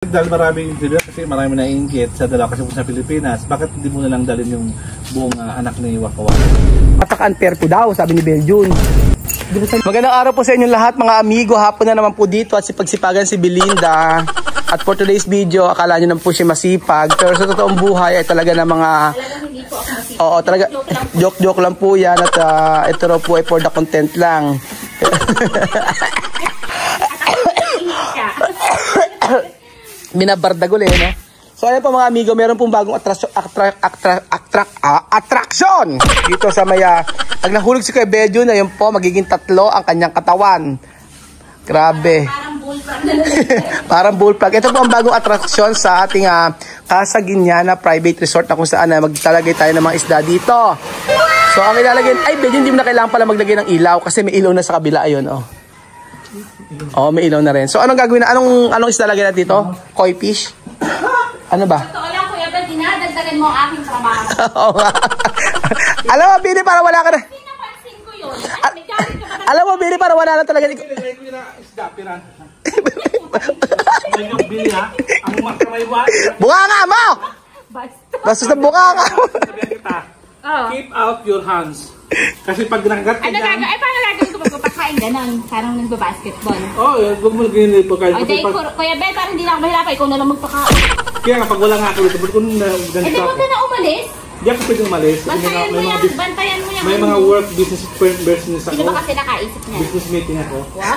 Dahil maraming video kasi marami naiinggit sa dalawa kasi sa Pilipinas, bakit hindi mo na lang dalhin yung buong anak ni Waka Waka? Patak-unfair po daw, sabi ni Beljun. Magandang araw po sa inyong lahat mga amigo. Hapon na naman po dito at sipagsipagan si Belinda. At for today's video, akala nyo naman po siya masipag. Pero sa totoong buhay ay talaga na mga... Oo, talaga. Joke-joke lang po yan. At ito raw po ay for the content lang. Binabardagol eh, no? So ayan po mga amigo, meron pong bagong attraction dito sa maya. Pag nahulog si Kuya Beljun, ayun po, magiging 3 ang kanyang katawan. Grabe. Parang bullfrog. Ito po ang bagong attraction sa ating Casa Guiñana Private Resort na kung saan magtalagay tayo ng mga isda dito. So ang ilalagay, ay Beljun, hindi mo na kailangan pala maglagay ng ilaw kasi may ilaw na sa kabila, ayun oh. Oh, may ilaw na rin. So anong gagawin na? Anong isda lagay natin dito? Koi fish? Ano ba? Totoo lang, Kuya Ben, dinadagdagan mo ang aking trabaho. Oo nga. Alam mo, Bini, para wala ka na. Pinapansin ko yun. Ay, may galit ka ba na? Alam mo, Bini, para wala na talaga. Ilagay ko na isda, piran. May yung bili ha? Ang makamay ba? Buka nga mo! Basta sa buka nga mo. Sabihan kita, keep out your hands. Kasi pag nakagat ka dyan... Ay, paano gagawin ko magpapakain ganon? Parang nagbabasketball. Oo, huwag mo lagyan yung pagkain. O, day, Kuya Ben, parang hindi na ako mahirapan. Ikaw na lang magpakain. Kaya nga, pag wala nga ako dito, ba't kung ganito Eh, di ako? huwag ka na umalis. Di ako pwedeng umalis. Bantayan mo yan. Bantayan mo yan. May mga work business business Hindi ako. ba kasi nakaisip niya? Business meeting ako. Wow.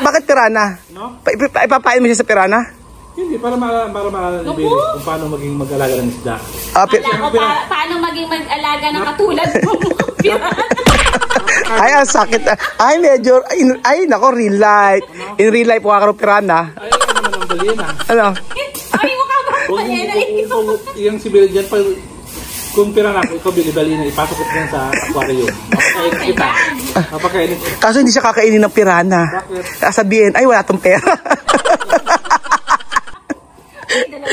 Bakit pirana? No? Ipapain mo siya sa pirana? Hindi, para malibili kung paano maging mag-alaga ng isda. Kala ko paano maging mag-alaga ng katulad mo. Ay, ang sakit. Ay, medyo, ay, nako, real life. In real life, wakaro pirana. Ay, ano naman ang dali na. Ano? Ay, mukha ba? Yung si Bill dyan, kung pira na ako, ikaw bili-bali na, ipasok ko yan sa aquarium. Mapakainin kita. Mapakainin kita. Kaso hindi siya kakainin ng pirana. Bakit? Sabihin, ay, wala tong pera.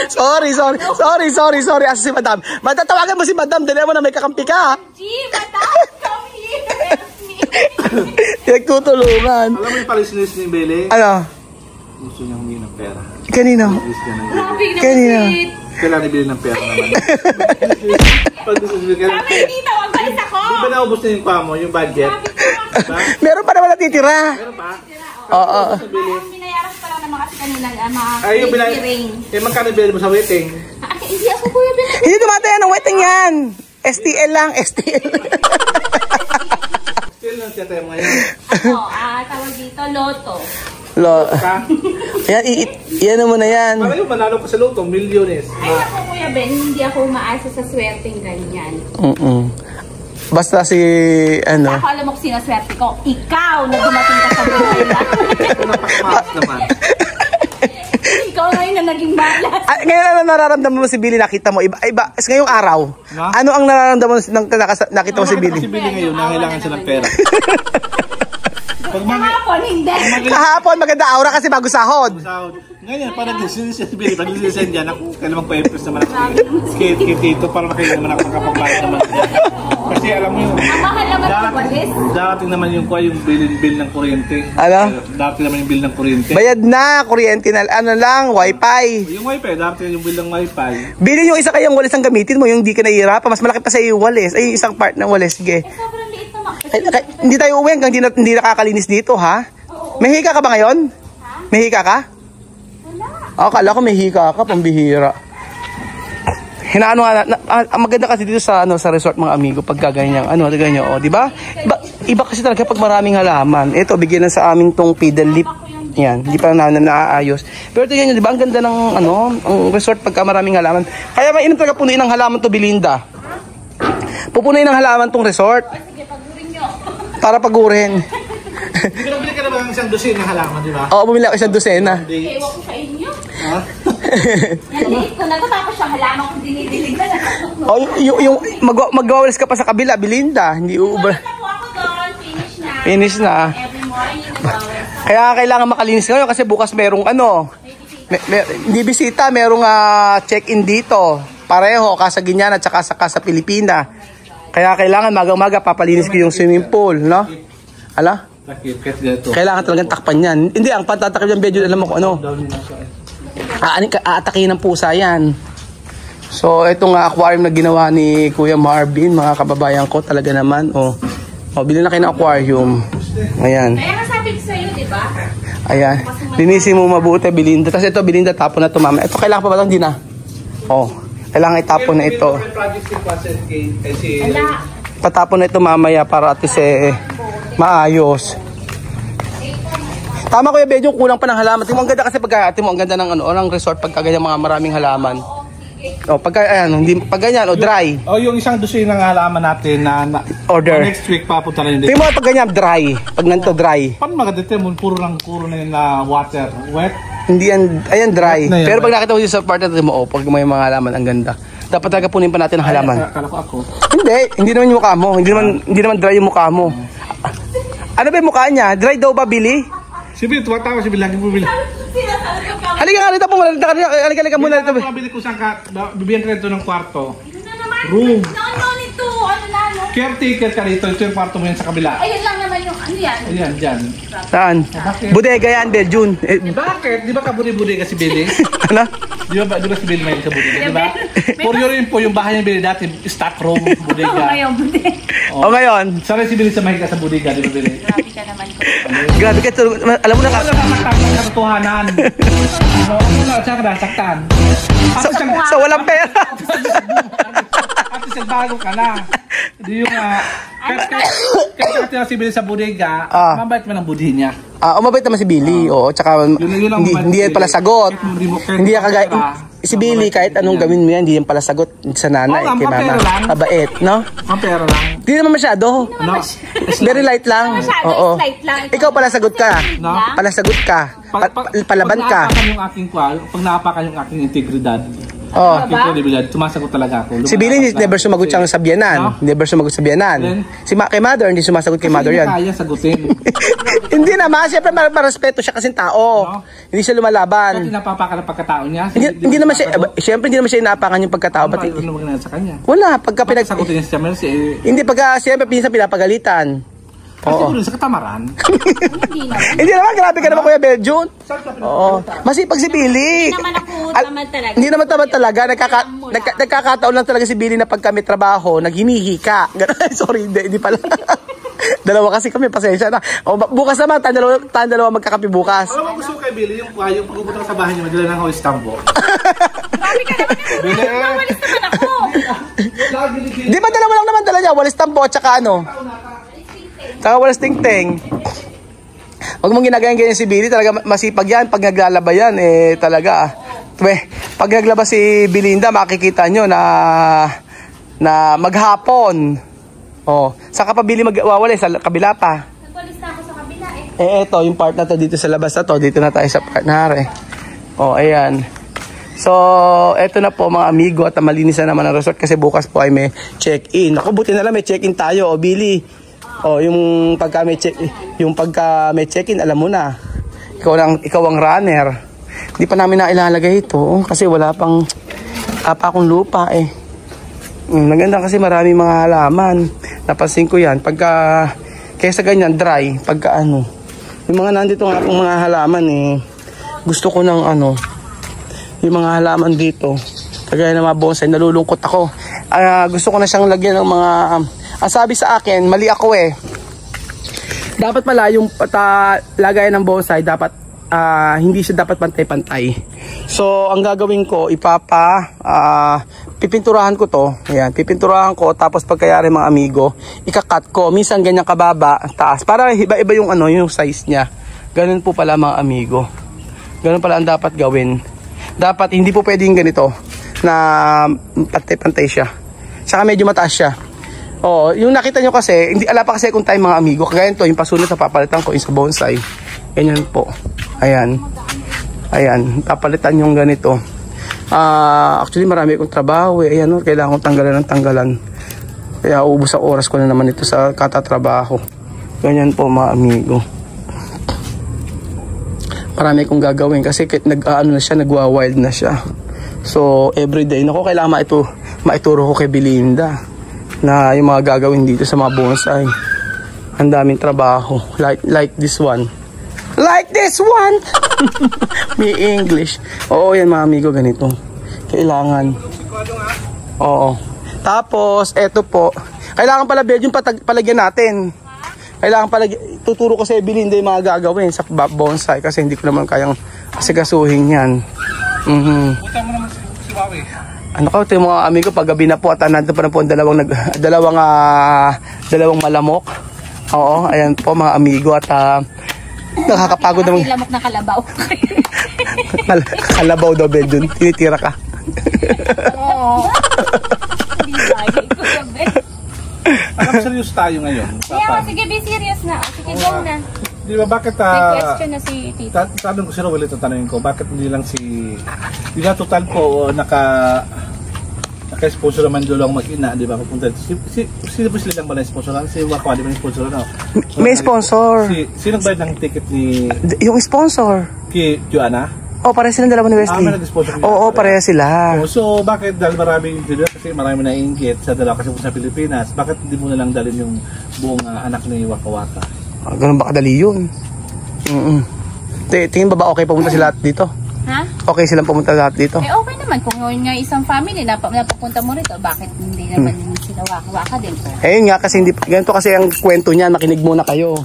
Sorry. Asa si Madam? Matatawagan mo si Madam. Dali mo na may kakampi ka. G, Madam, come here. Pinagtutulungan. Alam mo yung palisnis ni Bele? Ano? Gusto niya humingi ng pera. Kanino? Gusto niya ng Grabe Bele. na Kanina. kasi. Kailangan ni Bele ng pera naman. Pag gusto niya kailangan Sabi pera. dito, wag balis ako. Di ba naubos na yung pa mo, yung budget? Diba? Meron pa naman natitira. Meron pa? Oo. Parang binayaran ko pa lang naman kasi kanila mga Ay, yung ring. Eh, magkano Bele mo sa waiting? Hindi ako, Kuya Ben. Hindi tumataya ng wedding yan. STL lang, STL. Still lang siya tayo ngayon. Tawag dito, Lotto. Ka? Yan mo na yan. Para yung manalo ka sa loto, milyones. Ay, ako, Kuya Ben, hindi ako umaasa sa swerteng ganyan. Basta si, ano. Ako alam mo kung sino swerte ko. Ikaw na dumating ka sa buhay na. Ito napakamaas naman. Ikaw ngayon na naging malas. Ngayon ano nararamdaman mo si Billy, nakita mo? Iba, ngayong araw. Na? Ano ang nararamdaman mo nang nakita mo si Billy? Si Billy ngayon, nangailangan siya ng pera. Kahapon, hindi. Kahapon maganda aura kasi bago sahod. Ngayon, parang nagsisis si Billy. Pag nagsisis dyan, ako kailangan magpa-impress naman ako. Skate dito para makailan naman ako makapagbayad naman dyan. Kasi alam mo yun, Ang mahal naman ng walis. darating naman yung bill ng kuryente. Ano? Darating naman yung bill ng kuryente. Bayad na, kuryente na, ano lang, wifi. Yung wifi, darating yung bill ng wifi. Billy, yung isa kayang walis ang gamitin mo, yung di ka nahihirapan. Mas malaki pa sa iyo yung walis. Ay, yung isang part ng walis. Sige. Sobrang liit naman. Hindi tayo uwi hanggang hindi nakakalinis dito, ha? May hika ka ba ngayon? May hika ka? Wala. Akala ko may hika ka, pambihira. Hinaano nga, maganda kasi dito sa sa resort mga amigo pag gaganyan, ganyan, di ba? Iba kasi talaga pag maraming halaman. Ito bigyan na sa aming tong pedal lip. Yan, hindi pa na naaayos. Pero tingnan niyo, di ba ang ganda ng ang resort pagka maraming halaman. Kaya mainam talaga punuin ng halaman to, Belinda. Pupunuin ng halaman tong resort. Sige, pagurin nyo. Para pagurin. Hindi ka nabili ka naman ng isang dosin ng halaman, di ba? Oo, bumili ako isang dosena. Ewan ko sa inyo. Ha? Naliit ko na to, tapos yung halaman kong dinidilig na lang. Oh, yung magwawalis ka pa sa kabila, Belinda. Hindi uubra. Ako doon, finish na. Finish na. Every morning, nag-bawal. Kaya kailangan makalinis ngayon kasi bukas merong hindi bisita, merong check-in dito. Pareho, Casa Guiñana at saka sa Casa Pilipina. Kaya kailangan magang-maga papalinis ko yung swimming pool, no? Ala? Kailangan talagang takpan yan. Hindi, ang patatakip ng video, alam mo kung ano. Aatakin ng pusa yan. So, ito nga aquarium na ginawa ni Kuya Marvin, mga kababayan ko, talaga naman. Bilhin na kayo ng aquarium. Ayan. Kaya nasabi ko sa'yo, di ba? Ayan. Linisin mo mabuti, Belinda. Tapos ito, Belinda, tapon na ito, mama. Ito, kailangan pa ba ito? Hindi na. Kailangan itapon na ito. Patapon na ito mamaya para at least maayos. Tama, Kuya Bedyo, kulang pa ng halaman. Tingnan mo, ang ganda kasi ang ganda ng ng resort pagka ganyan mga maraming halaman. Pagka pag ganyan, dry. Yung isang dosin ng halaman natin na Order. next week papunta na yun dito. Tingnan mo pag ganyan, dry. Pag nanto dry. Paano maganda ito? Puro na yun na water. Wet? Hindi yan, ayan dry. Yan, pero pag nakita mo sa part na ito mo, pag may mga halaman, ang ganda. Dapat talaga punin pa natin ang halaman. Akala ko ako. Hindi naman yung mukha mo. Hindi naman dry yung mukha mo. Ano ba yung mukha niya? Dry daw ba, Billy? Si Billy, tuwatawa si Billy. Lagi po Billy. Halika nga rito po. Halika muna rito. Billy, kung saan ka, bibigyan ka rito ng kwarto. Ito na naman. Room. No, nito. Ano na, no? Caretaker ka rito. Ito yung kwarto mo yan sa kabila. Ayun lang naman yung, ano yan? Ayan, dyan. Saan? Bodega yan, June. Bakit? Di ba kabudi-budi ka si Billy? Ano? Di ba si Billy may sa bodega? Di ba? For your info, yung bahay ng Billy dati, stock room, bodega. Ngayon, buti. Ngayon. Sanay si Billy sa mahiga sa bodega, di ba Billy? Grabe ka naman ko. Grabe ka. Alam mo na ka. Ano nasaktan ng katotohanan? Ano na, saan ka nasaktan? Sa walang pera. At isang bago ka na. Hindi yung kasi si Billy sa bodega, mabait mo ng budhi niya. Mabait naman si Billy. Tsaka hindi yan pala sagot. Hindi yan kagaya. Si Billy, kahit anong gawin mo yan, hindi yan pala sagot sa nanay. Kay mama. Mabait, no? Ang pera lang. Hindi naman masyado. Very light lang. Oo. Ikaw pala sagot ka. Pala sagot ka. Palaban ka. Pag naapakan yung aking integridad, sumasagot talaga ako. Si Billy never sumagot siyang sabyanan. Never sumagot sabyanan. Kay mother, hindi sumasagot kay mother yan. Hindi kaya sagutin. Hindi naman. Siyempre, marespeto siya kasing tao. Hindi siya lumalaban. Kasi napapakan ang pagkatao niya. Hindi naman siya, siyempre hindi naman siya inaapakan yung pagkatao. Ano maganda sa kanya? Wala. Pagka Sagutin niya si Jamel hindi, pagka siyempre pinsan pinapagalitan. Kasi sa katamaran. Hindi naman, grabe ka naman, Kuya Beljun. Oo. Masipag si Billy. Hindi naman ako tamad talaga. Hindi naman tamad talaga. Nagkakataon lang talaga si Billy na pag kami trabaho, naghinihi ka. Sorry, hindi pala. Dalawa kasi kami, pasensya na. Bukas naman, tayong dalawa magkakapi bukas. Alam mo, gusto ko kay Billy, yung pag-ubutang sa bahay niya, madala ng Hoist Tambo. Grabe ka naman. Nawalis naman ako. Di ba dalawa lang naman dala niya? Walis tambo at saka ano? Saka walis ting-ting. Huwag mong ginagayan si Billy, talaga masipag yan. Pag naglalaba yan, talaga. Pag naglaba si Belinda, makikita nyo na maghapon. Saka pa Billy magwawali sa kabila pa. Nagwalis na ako sa kabila Eto, yung part na to dito sa labas na to. Dito na tayo sa part na ayan. So, eto na po mga amigo at malinis na naman ang resort kasi bukas po ay may check-in. Ako, buti na lang may check-in tayo. Billy. Yung pagka may check-in, alam mo na. Ikaw ang runner. Hindi pa namin nailalagay ito kasi wala pang akong lupa Maganda kasi marami mga halaman. Napansin ko yan. Kaysa ganyan, dry. Yung mga nandito nga akong mga halaman gusto ko ng yung mga halaman dito. Kagaya ng mga bonsai, nalulungkot ako. Gusto ko na siyang lagyan ng mga... ang sabi sa akin, mali ako dapat pala yung lagayan ng bonsai, dapat hindi siya dapat pantay-pantay. So, ang gagawin ko, pipinturahan ko to. Ayan, pipinturahan ko, tapos pagkayari mga amigo, ikakat ko. Minsan ganyan kababa, taas. Para iba-iba yung yung size niya. Ganun po pala mga amigo. Ganun pala ang dapat gawin. Dapat hindi po pwedeng ganito na pantay-pantay siya. Saka medyo mataas siya. Yung nakita nyo kasi, hindi ala pa kasi kung tayo mga amigo. Kagaya ito, yung pasunod na papalitan ko yung sa bonsai. Ganyan po. Ayan. Ayan, papalitan yung ganito. Actually marami akong trabaho Ayan, kailangan kong tanggalan. Kaya uubos ang oras ko na naman ito sa katatrabaho. Ganyan po mga amigo. Marami akong gagawin kasi nagwa-wild na siya. So everyday kailangan maituro ko kay Belinda na yung mga gagawin dito sa mga bonsai. Ang daming trabaho like this one. Like this one. May English. Oo, yan mga amigo, ganito. Kailangan. Oo. Tapos, eto po. Kailangan pala Belgium palagyan natin. Kailangan pala, tuturo ko sa Belinda yung mga gagawin sa bonsai kasi hindi ko naman kayang asigasuhin yan. Punta mo naman si Wawi. Ano ka, ito yung mga amigo, pag gabi na po at nandito pa na po ang dalawang malamok. Oo, ayan po mga amigo at nakakapagod naman. Lamok na kalabaw. Kalabaw daw Belgium, tinitira ka. Oo. Hindi bagay ko sabi. Alam, serious tayo ngayon. Yeah, sige, be serious na. Sige, go na. Di ba bakit May question na si Tito. tanong ko si Rowell, ito tanongin ko, bakit hindi lang di ba total po naka-sponsor naman doon lang mag-ina, di ba? Papunta sino po sila lang ba na-sponsor lang? Si Wako, di ba na-sponsor na? May sponsor. Sino bayad ng ticket ni Yung sponsor. kay Joanna? Oh, pareha silang dalawa ni Wesley. May nag-sponsor. Oo, pareha sila. So, bakit dahil maraming video kasi marami na inggit sa dalawa kasi sa Pilipinas, bakit hindi mo na lang dalhin yung buong anak ni Waka Waka? Ganun ba kadali yun? Tingin ba okay pumunta sila dito? Ha? Okay silang pumunta lahat dito? Eh, okay naman. Kung yun nga isang family, napapunta mo rito, bakit hindi naman sila waka din po? Ayun nga, kasi hindi, ganito kasi ang kwento niya, nakinig muna kayo.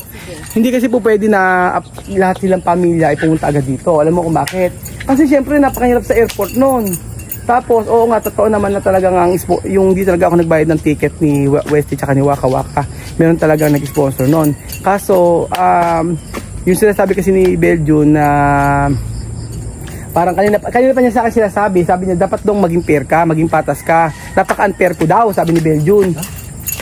Hindi kasi po pwede na lahat silang pamilya ay pumunta agad dito. Alam mo kung bakit? Kasi syempre napakahirap sa airport noon. Tapos, oo nga, totoo naman na talagang yung di talaga ako nagbayad ng ticket ni Westy tsaka ni Waka Waka. Meron talagang nag-sponsor noon. Kaso, yung sinasabi kasi ni Belgium na parang kanina pa niya sa akin sinasabi, sabi niya dapat dong maging fair ka, maging patas ka. Napaka-unfair ko daw, sabi ni Belgium.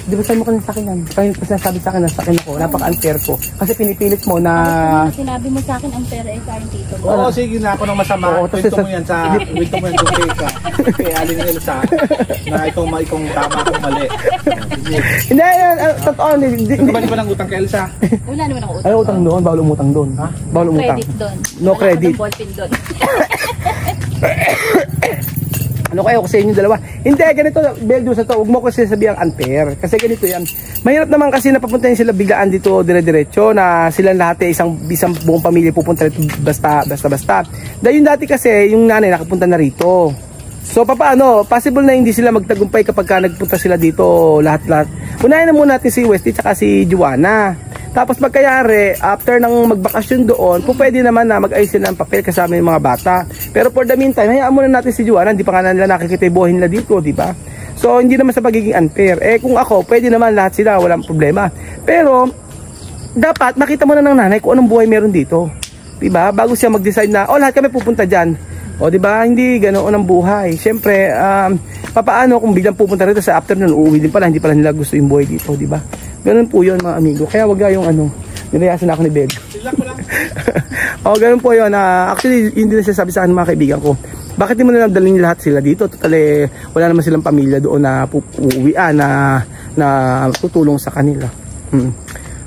Di ba sabi mo kanina sa akin yan? Kanina pa sinasabi sa akin na sa akin ako, napaka-unfair ko. Kasi pinipilit mo na... Sinabi mo sa akin, unfair eh, sa Tito. Oo, sige na ako nang masama. Kwento mo yan kung ka. Kaya alin nila sa na itong tama akong mali. Hindi, totoo. Hindi ba ng utang kay Elsa? Wala naman ako utang. Ay, utang doon, bawal umutang doon. Ha? Bawal umutang. Credit doon. No credit. Wala akong doon. Ano kayo sa inyo dalawa? Hindi, ganito, Belgium sa to, huwag mo kasi sabihan unfair. Kasi ganito yan. Mahirap naman kasi napapuntahin sila biglaan dito dire-diretso na silang lahat ay isang buong pamilya pupunta rito basta. Dahil yung dati kasi, yung nanay nakapunta na rito. So, paano? Possible na hindi sila magtagumpay kapag ka nagpunta sila dito lahat-lahat. Unahin na muna natin si Westy at si Joanna. Tapos magkayari, after ng magbakasyon doon, pwede naman na mag-ayos sila ng papel kasama yung mga bata. Pero for the meantime, hayaan muna natin si Joanna, hindi pa nga nila nakikita yung buhay nila dito, di ba? So, hindi naman sa pagiging unfair. Eh, kung ako, pwede naman lahat sila, walang problema. Pero, dapat makita mo na ng nanay kung anong buhay meron dito. Di ba? Bago siya mag-decide na, lahat kami pupunta dyan. O, di ba? Hindi ganoon ang buhay. Siyempre, papaano kung biglang pupunta rito sa afternoon, uuwi din pala, hindi pala nila gusto yung buhay dito, di ba? Ganun po yun mga amigo. Kaya wag yung nilayasan ako ni Bed. O, ganun po yun. Actually, hindi na sabi sa akin mga kaibigan ko. Bakit di mo na dalhin lahat sila dito? Total, wala naman silang pamilya doon na uuwian na tutulong sa kanila.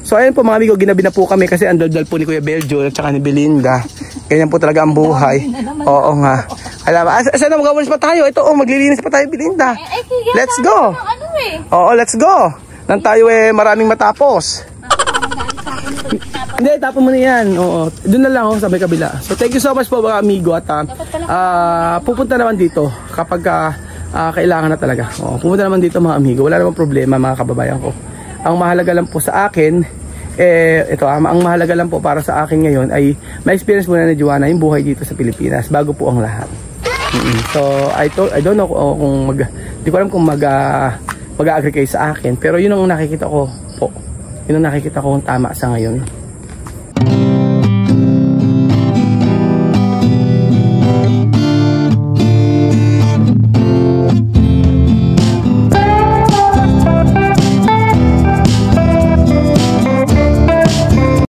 So, ayun po mga amigo, ginabi na po kami kasi andal-dal po ni Kuya Beljo at saka ni Belinda. Ganyan po talaga ang buhay. Oo nga. Alam, saan na magawalis pa tayo? Ito, maglilinis pa tayo, Belinda. Let's go. Oo, let's go. Nang tayo maraming matapos. Hindi, tapon mo na yan. Oo. Doon na lang sa may kabila. So thank you so much po mga amigo at pupunta naman dito kapag kailangan na talaga. Oo, pupunta naman dito mga amigo. Wala namang problema mga kababayan ko. Ang mahalaga lang po sa akin, ang mahalaga lang po para sa akin ngayon ay ma-experience muna ni Joanna yung buhay dito sa Pilipinas bago po ang lahat. So I don't know kung di ko alam kung mag-agree kayo sa akin, pero yun ang nakikita ko po. Yun ang nakikita ko kung tama sa ngayon.